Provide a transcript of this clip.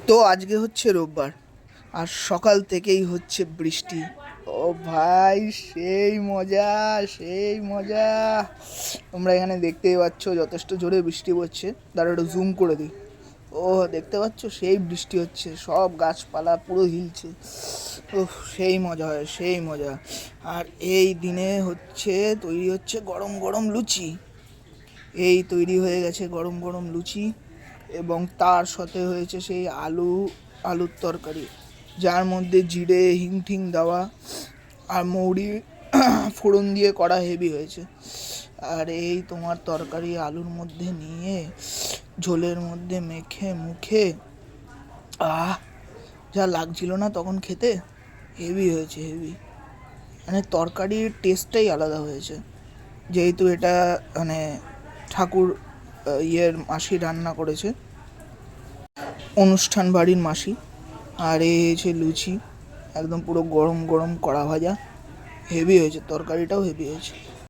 তো আজকে হচ্ছে রোববার, আর সকাল থেকেই হচ্ছে বৃষ্টি। ও ভাই, সেই মজা, সেই মজা। তোমরা এখানে দেখতেই পাচ্ছ যথেষ্ট জোরে বৃষ্টি পড়ছে। দাঁড়া, একটু জুম করে দিই। ও, দেখতে পাচ্ছ সেই বৃষ্টি হচ্ছে, সব গাছপালা পুরো হিলছে। ও, সেই মজা হয়, সেই মজা। আর এই দিনে হচ্ছে তৈরি হচ্ছে গরম গরম লুচি। এই তৈরি হয়ে গেছে গরম গরম লুচি, এবং তার সাথে হয়েছে সেই আলুর তরকারি, যার মধ্যে জিরে হিং ঠিং দেওয়া আর মৌরি ফোড়ন দিয়ে করা, হেভি হয়েছে। আর এই তোমার তরকারি আলুর মধ্যে নিয়ে ঝোলের মধ্যে মেখে মুখে, আহ, যা লাগছিল না তখন খেতে, হেভি হয়েছে, হেভি। মানে তরকারির টেস্টটাই আলাদা হয়েছে, যেহেতু এটা মানে ঠাকুর ইয়ের মাসি রান্না করেছে, অনুষ্ঠান বাড়ির মাসি। আর এই হয়েছে লুচি, একদম পুরো গরম গরম কড়া ভাজা, হেভি হয়েছে, তরকারিটাও হেভি হয়েছে।